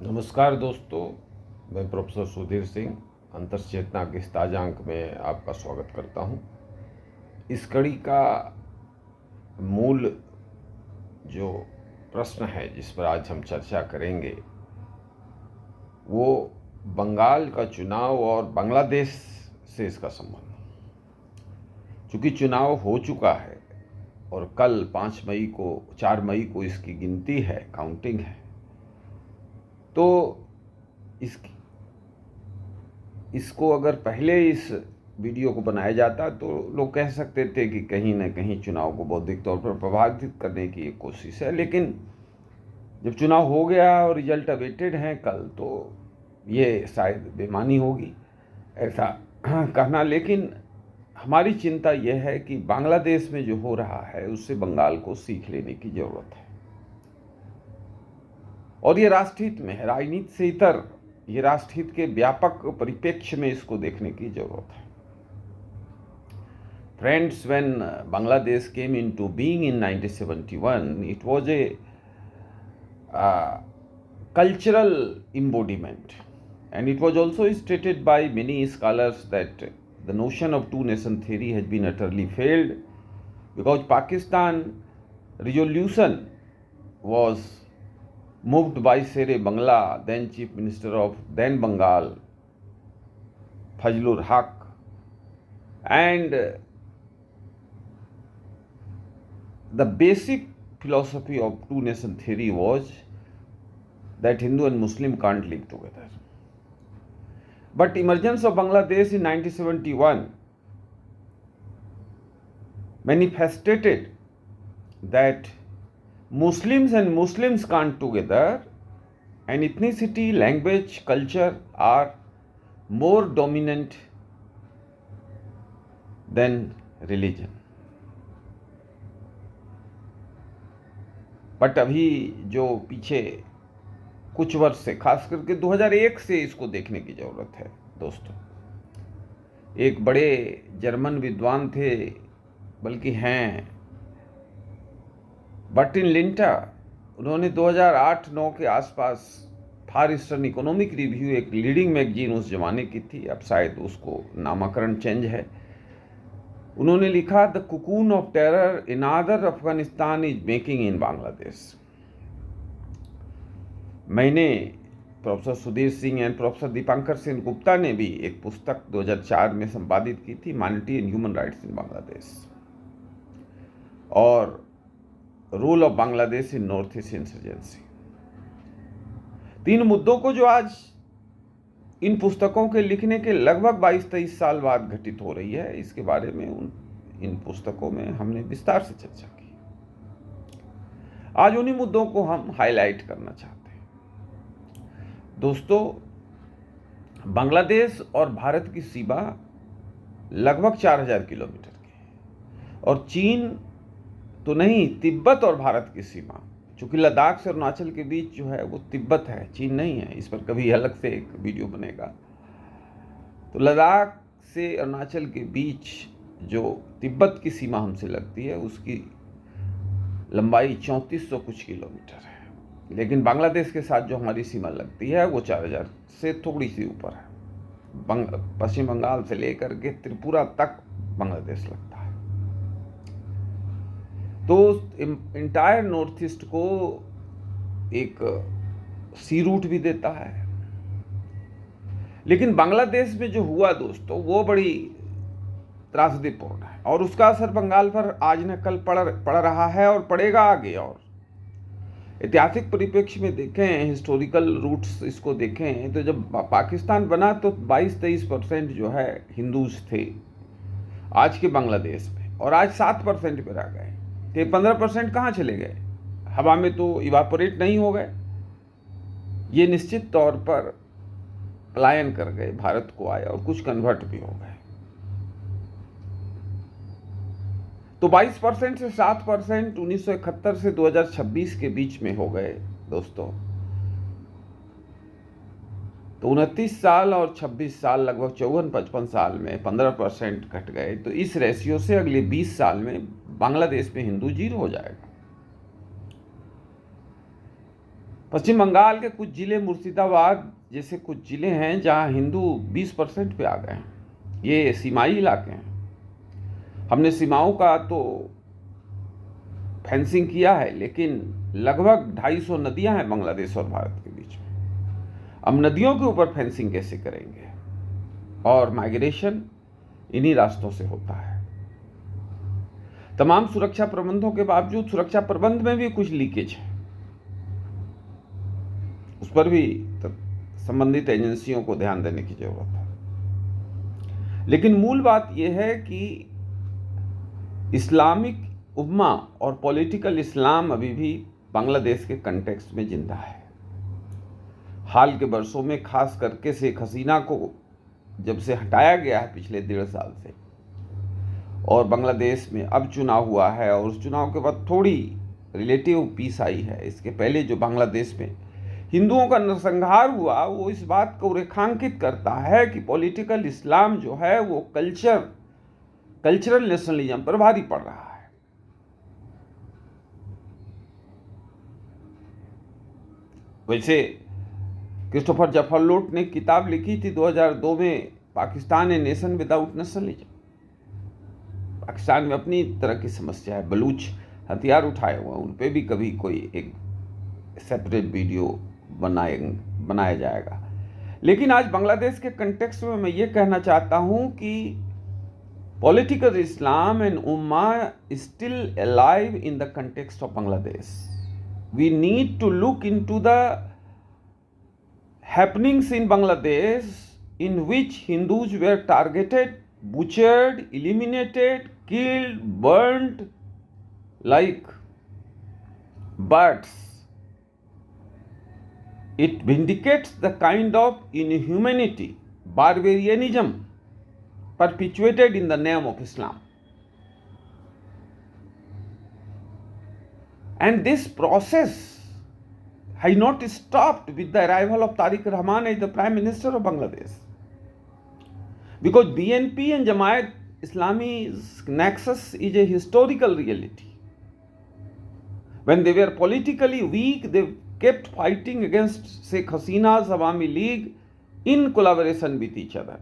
नमस्कार दोस्तों, मैं प्रोफेसर सुधीर सिंह अंतरिक्ष चेतना के इस ताजा अंक में आपका स्वागत करता हूं। इस कड़ी का मूल जो प्रश्न है जिस पर आज हम चर्चा करेंगे वो बंगाल का चुनाव और बांग्लादेश से इसका संबंध। चूँकि चुनाव हो चुका है और कल 4 मई को इसकी गिनती है, काउंटिंग है, तो इसको अगर पहले इस वीडियो को बनाया जाता तो लोग कह सकते थे कि कहीं ना कहीं चुनाव को बौद्धिक तौर पर प्रभावित करने की एक कोशिश है। लेकिन जब चुनाव हो गया और रिजल्ट अवेटेड हैं कल, तो ये शायद बेईमानी होगी ऐसा कहना। लेकिन हमारी चिंता यह है कि बांग्लादेश में जो हो रहा है उससे बंगाल को सीख लेने की ज़रूरत है, और ये राष्ट्रहित में है, राजनीति से इतर ये राष्ट्रहित के व्यापक परिप्रेक्ष्य में इसको देखने की जरूरत है। Friends, when Bangladesh came into being in 1971, it was a cultural embodiment, and it was also stated by many scholars that the notion of two-nation theory has been utterly failed because Pakistan resolution was moved by Shere Bangla, then Chief Minister of then Bengal, Fazlur Haq, and the basic philosophy of two-nation theory was that Hindu and Muslim can't live together. But emergence of Bangladesh in 1971 manifested that Muslims and Muslims can't together, and ethnicity, language, culture are more dominant than religion. But अभी जो पीछे कुछ वर्ष से, खास करके 2001 से इसको देखने की ज़रूरत है दोस्तों। एक बड़े जर्मन विद्वान थे, बल्कि हैं, बर्टिन लिंटर। उन्होंने 2008-9 के आसपास फार ईस्टर्न इकोनॉमिक रिव्यू, एक लीडिंग मैगजीन उस जमाने की थी, अब शायद उसको नामकरण चेंज है, उन्होंने लिखा the cocoon of terror in other Afghanistan is making in Bangladesh. मैंने professor Sudhir Singh and professor Dipankar Sen Gupta ने भी एक पुस्तक 2004 में संपादित की थी, humanity and human rights in Bangladesh, और role of Bangladesh in north east insurgency. 3 मुद्दों को जो आज इन पुस्तकों के लिखने के लगभग 22-23 साल बाद घटित हो रही है, इसके बारे में इन पुस्तकों में हमने विस्तार से चर्चा की। आज उन्हीं मुद्दों को हम हाईलाइट करना चाहते हैं। दोस्तों, बांग्लादेश और भारत की सीमा लगभग 4000 किलोमीटर की है, और चीन तो नहीं, तिब्बत और भारत की सीमा, चूँकि लद्दाख से अरुणाचल के बीच जो है वो तिब्बत है, चीन नहीं है। इस पर कभी अलग से एक वीडियो बनेगा। तो लद्दाख से अरुणाचल के बीच जो तिब्बत की सीमा हमसे लगती है उसकी लंबाई 3400 कुछ किलोमीटर है, लेकिन बांग्लादेश के साथ जो हमारी सीमा लगती है वो 4000 से थोड़ी सी ऊपर है। पश्चिम बंगाल से लेकर के त्रिपुरा तक बांग्लादेश लगता है। तो इंटायर नॉर्थ ईस्ट को एक सी रूट भी देता है। लेकिन बांग्लादेश में जो हुआ दोस्तों वो बड़ी त्रासदीपूर्ण है, और उसका असर बंगाल पर आज न कल पड़ रहा है और पड़ेगा आगे। और ऐतिहासिक परिप्रेक्ष्य में देखें, हिस्टोरिकल रूट्स इसको देखें, तो जब पाकिस्तान बना तो 22-23% जो है हिंदूज थे आज के बांग्लादेश में, और आज 7% पर आ गए। तो 15% कहाँ चले गए? हवा में तो इवापोरेट नहीं हो गए, ये निश्चित तौर पर पलायन कर गए, भारत को आए, और कुछ कन्वर्ट भी हो गए। तो 22% से 7% 1971 से 2026 के बीच में हो गए दोस्तों। तो 29 साल और 26 साल, लगभग 54-55 साल में 15% घट गए। तो इस रेशियो से अगले 20 साल में बांग्लादेश में हिंदू जीरो हो जाएगा। पश्चिम बंगाल के कुछ जिले, मुर्शिदाबाद जैसे कुछ जिले हैं जहां हिंदू 20% पे आ गए हैं। ये सीमाई इलाके हैं। हमने सीमाओं का तो फेंसिंग किया है, लेकिन लगभग 250 नदियां हैं बांग्लादेश और भारत के बीच में। अब नदियों के ऊपर फेंसिंग कैसे करेंगे? और माइग्रेशन इन्हीं रास्तों से होता है। तमाम सुरक्षा प्रबंधों के बावजूद सुरक्षा प्रबंध में भी कुछ लीकेज है, उस पर भी संबंधित एजेंसियों को ध्यान देने की जरूरत है। लेकिन मूल बात यह है कि इस्लामिक उम्मा और पॉलिटिकल इस्लाम अभी भी बांग्लादेश के कंटेक्स्ट में जिंदा है। हाल के वर्षों में खास करके शेख हसीना को जब से हटाया गया है पिछले 1.5 साल से, और बांग्लादेश में अब चुनाव हुआ है और उस चुनाव के बाद थोड़ी रिलेटिव पीस आई है। इसके पहले जो बांग्लादेश में हिंदुओं का नरसंहार हुआ, वो इस बात को रेखांकित करता है कि पॉलिटिकल इस्लाम जो है वो कल्चरल नेशनलिज्म पर भारी पड़ रहा है। वैसे क्रिस्टोफर जफरलोट ने किताब लिखी थी 2002 में, Pakistan a nation without nationalism. Pakistan में अपनी तरह की समस्या है, बलूच हथियार उठाए हुए हैं, उन पर भी कभी कोई एक सेपरेट वीडियो बनाया जाएगा। लेकिन आज बांग्लादेश के कंटेक्स्ट में मैं ये कहना चाहता हूं कि पॉलिटिकल इस्लाम एंड उम्मा still alive in the context of Bangladesh. We need to look into the happenings in Bangladesh in which Hindus were targeted, butchered, eliminated, killed, burnt like birds. It vindicates the kind of inhumanity, barbarianism perpetuated in the name of Islam. And this process has not stopped with the arrival of Tariq Rahman as the Prime Minister of Bangladesh. Because BNP and Jamaat Islami's nexus is a historical reality. When they were politically weak, they kept fighting against Sheikh Hasina's Awami League in collaboration with each other.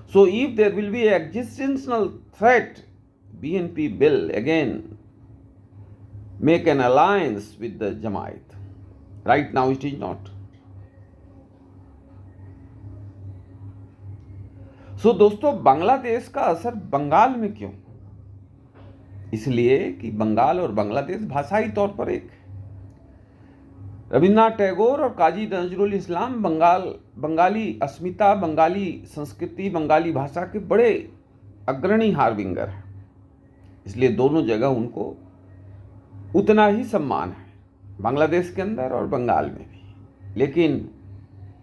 So if there will be an existential threat, BNP will again make an alliance with the Jamaat. Right now it is not. So दोस्तों, बांग्लादेश का असर बंगाल में क्यों? इसलिए कि बंगाल और बांग्लादेश भाषाई तौर पर एक है। रविन्द्रनाथ टैगोर और काजी नजरुल इस्लाम बंगाली अस्मिता, बंगाली संस्कृति, बंगाली भाषा के बड़े अग्रणी हार्बिंगर हैं। इसलिए दोनों जगह उनको उतना ही सम्मान है, बांग्लादेश के अंदर और बंगाल में भी। लेकिन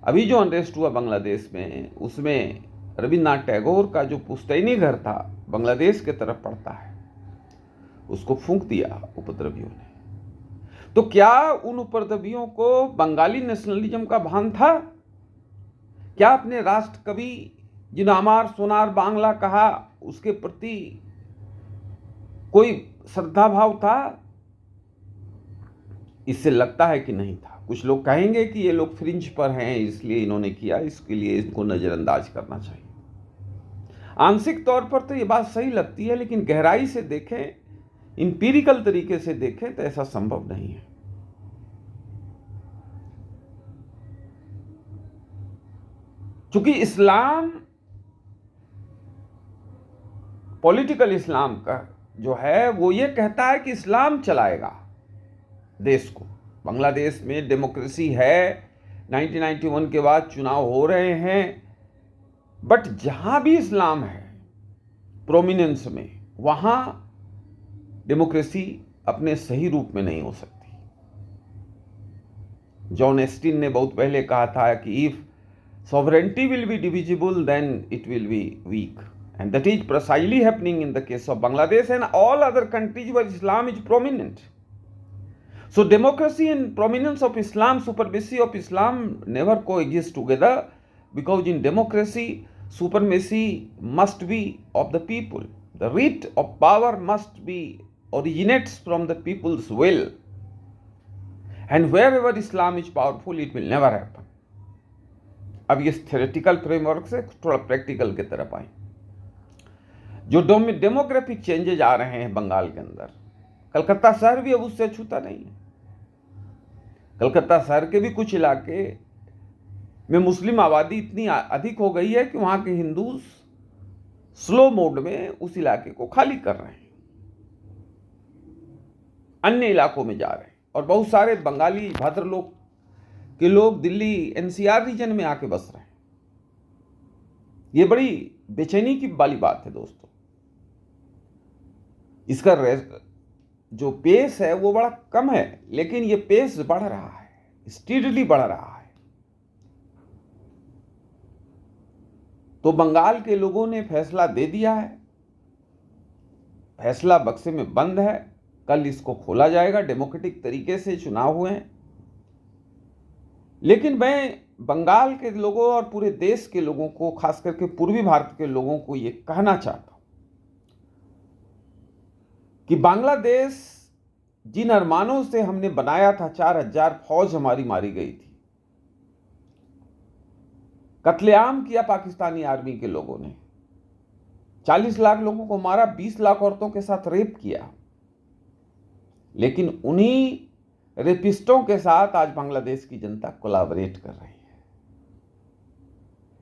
अभी जो अनरेस्ट हुआ बांग्लादेश में, उसमें रविन्द्रनाथ टैगोर का जो पुश्तैनी घर था, बांग्लादेश के तरफ पड़ता है, उसको फूंक दिया उपद्रवियों ने। तो क्या उन उपद्रवियों को बंगाली नेशनलिज्म का भान था? क्या अपने राष्ट्र कवि जिन्हें अमार सोनार बांग्ला कहा, उसके प्रति कोई श्रद्धा भाव था? इससे लगता है कि नहीं था। कुछ लोग कहेंगे कि ये लोग फ्रिंज पर हैं, इसलिए इन्होंने किया, इसके लिए इनको नजरअंदाज करना चाहिए। आंशिक तौर पर तो ये बात सही लगती है, लेकिन गहराई से देखें, इंपीरिकल तरीके से देखें तो ऐसा संभव नहीं है। क्योंकि इस्लाम, पॉलिटिकल इस्लाम का जो है वो ये कहता है कि इस्लाम चलाएगा देश को। बांग्लादेश में डेमोक्रेसी है, 1991 के बाद चुनाव हो रहे हैं, बट जहां भी इस्लाम है प्रोमिनेंस में, वहां डेमोक्रेसी अपने सही रूप में नहीं हो सकती। जॉन एस्टिन ने बहुत पहले कहा था कि if sovereignty will be divisible, then it will be weak, and that is precisely happening in the case of Bangladesh and all other countries where Islam is prominent. So democracy and prominence of Islam, supremacy of Islam never coexist together, because in democracy supremacy must be of the people. The writ of power must be originates from the people's will, and wherever Islam is powerful it will never happen. अब ये theoretical framework से थोड़ा practical की तरफ आए। जो demographic changes आ रहे हैं बंगाल के अंदर, कलकत्ता शहर भी अब उससे छूता नहीं है। कलकत्ता शहर के भी कुछ इलाके में मुस्लिम आबादी इतनी अधिक हो गई है कि वहां के हिंदू स्लो मोड में उस इलाके को खाली कर रहे हैं, अन्य इलाकों में जा रहे हैं, और बहुत सारे बंगाली भद्रलोक के लोग दिल्ली एनसीआर रीजन में आके बस रहे हैं। ये बड़ी बेचैनी की वाली बात है दोस्तों। इसका जो पेस है वो बड़ा कम है, लेकिन ये पेस बढ़ रहा है, स्टीडली बढ़ रहा है। तो बंगाल के लोगों ने फैसला दे दिया है, फैसला बक्से में बंद है, कल इसको खोला जाएगा। डेमोक्रेटिक तरीके से चुनाव हुए हैं, लेकिन मैं बंगाल के लोगों और पूरे देश के लोगों को, खास करके पूर्वी भारत के लोगों को ये कहना चाहता हूं कि बांग्लादेश जिन अरमानों से हमने बनाया था, 4000 फौज हमारी मारी गई थी, कत्लेआम किया पाकिस्तानी आर्मी के लोगों ने, 40 लाख लोगों को मारा, 20 लाख औरतों के साथ रेप किया, लेकिन उन्हीं रेपिस्टों के साथ आज बांग्लादेश की जनता कोलैबोरेट कर रही है।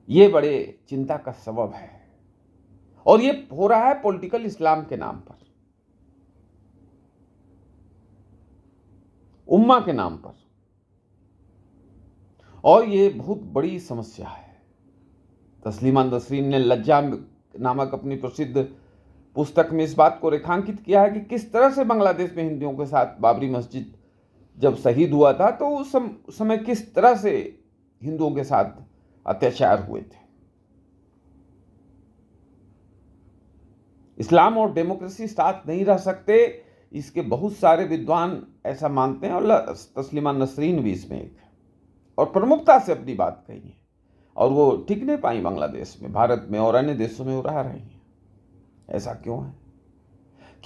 ये बड़े चिंता का सबब है, और ये हो रहा है पॉलिटिकल इस्लाम के नाम पर, उम्मा के नाम पर, और ये बहुत बड़ी समस्या है। तस्लीमा नसरीन ने लज्जा नामक अपनी प्रसिद्ध पुस्तक में इस बात को रेखांकित किया है कि किस तरह से बांग्लादेश में हिंदुओं के साथ बाबरी मस्जिद जब शहीद हुआ था तो उस समय किस तरह से हिंदुओं के साथ अत्याचार हुए थे। इस्लाम और डेमोक्रेसी साथ नहीं रह सकते, इसके बहुत सारे विद्वान ऐसा मानते हैं, और तस्लीमा नसरीन भी इसमें एक है, और प्रमुखता से अपनी बात कही है, और वो टिक नहीं पाई बांग्लादेश में, भारत में और अन्य देशों में वो रह रही हैं। ऐसा क्यों है?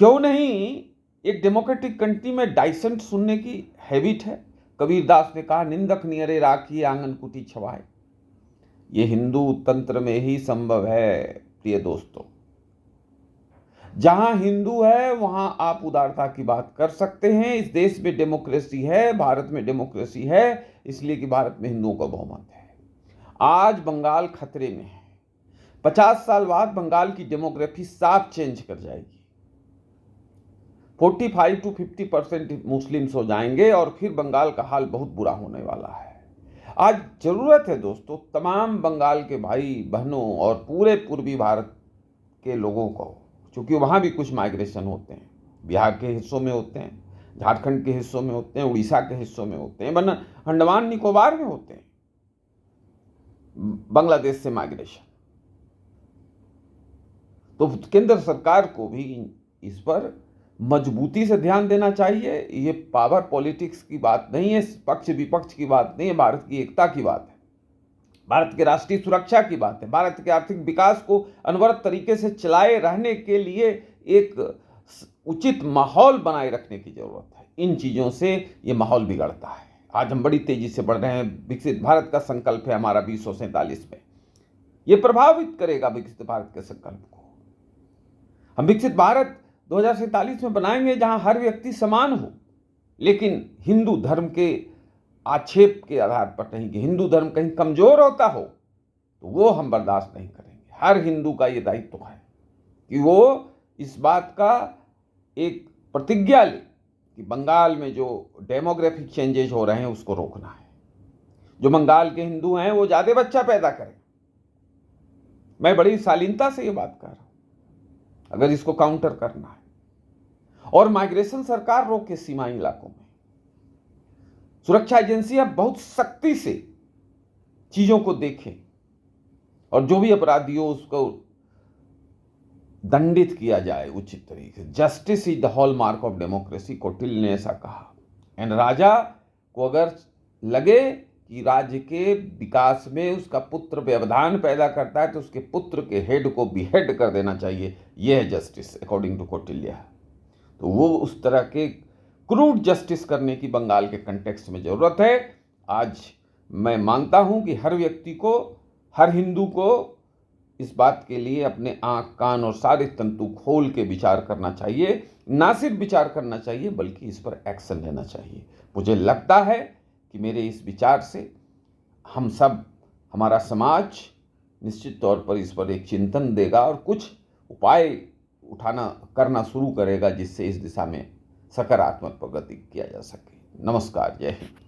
क्यों नहीं एक डेमोक्रेटिक कंट्री में डाइसेंट सुनने की हैबिट है। कबीरदास ने कहा, निंदक नियरे राखी आंगन कुटी छवाए। ये हिंदू तंत्र में ही संभव है प्रिय दोस्तों। जहां हिंदू है वहां आप उदारता की बात कर सकते हैं। इस देश में डेमोक्रेसी है, भारत में डेमोक्रेसी है, इसलिए कि भारत में हिंदुओं का बहुमत है। आज बंगाल खतरे में है। 50 साल बाद बंगाल की डेमोग्राफी साफ चेंज कर जाएगी। 45 to 50% मुस्लिम्स हो जाएंगे, और फिर बंगाल का हाल बहुत बुरा होने वाला है। आज जरूरत है दोस्तों तमाम बंगाल के भाई बहनों और पूरे पूर्वी भारत के लोगों को, क्योंकि वहाँ भी कुछ माइग्रेशन होते हैं, बिहार के हिस्सों में होते हैं, झारखंड के हिस्सों में होते हैं, उड़ीसा के हिस्सों में होते हैं, वरना अंडमान निकोबार में होते हैं बांग्लादेश से माइग्रेशन। तो केंद्र सरकार को भी इस पर मजबूती से ध्यान देना चाहिए। ये पावर पॉलिटिक्स की बात नहीं है, पक्ष विपक्ष की बात नहीं है, भारत की एकता की बात है, भारत के राष्ट्रीय सुरक्षा की बात है, भारत के आर्थिक विकास को अनवरत तरीके से चलाए रहने के लिए एक उचित माहौल बनाए रखने की जरूरत है। इन चीज़ों से ये माहौल बिगड़ता है। आज हम बड़ी तेजी से बढ़ रहे हैं, विकसित भारत का संकल्प है हमारा 2047 में, ये प्रभावित करेगा विकसित भारत के संकल्प को। हम विकसित भारत 2047 में बनाएंगे जहां हर व्यक्ति समान हो, लेकिन हिंदू धर्म के आक्षेप के आधार पर नहीं, कि हिंदू धर्म कहीं कमजोर होता हो तो वो हम बर्दाश्त नहीं करेंगे। हर हिंदू का ये दायित्व है कि वो इस बात का एक प्रतिज्ञा ले कि बंगाल में जो डेमोग्राफिक चेंजेज हो रहे हैं उसको रोकना है। जो बंगाल के हिंदू हैं वो ज्यादा बच्चा पैदा करें। मैं बड़ी शालीनता से ये बात कर रहा हूं, अगर इसको काउंटर करना है। और माइग्रेशन सरकार रोके सीमाई इलाकों में, सुरक्षा एजेंसियां बहुत सख्ती से चीजों को देखें, और जो भी अपराधी हो उसको दंडित किया जाए उचित तरीके से। Justice is the hallmark of democracy, Kautilya ने ऐसा कहा। एंड राजा को अगर लगे कि राज्य के विकास में उसका पुत्र व्यवधान पैदा करता है तो उसके पुत्र के हेड को बिहेड कर देना चाहिए। यह है जस्टिस अकॉर्डिंग टू कौटिल्य। तो वो उस तरह के क्रूड जस्टिस करने की बंगाल के कंटेक्स्ट में जरूरत है। आज मैं मानता हूं कि हर व्यक्ति को, हर हिंदू को इस बात के लिए अपने आंख, कान और सारे तंतु खोल के विचार करना चाहिए। ना सिर्फ विचार करना चाहिए बल्कि इस पर एक्शन लेना चाहिए। मुझे लगता है कि मेरे इस विचार से हम सब, हमारा समाज निश्चित तौर पर इस पर एक चिंतन देगा और कुछ उपाय करना शुरू करेगा जिससे इस दिशा में सकारात्मक प्रगति किया जा सके। नमस्कार, जय हिंद।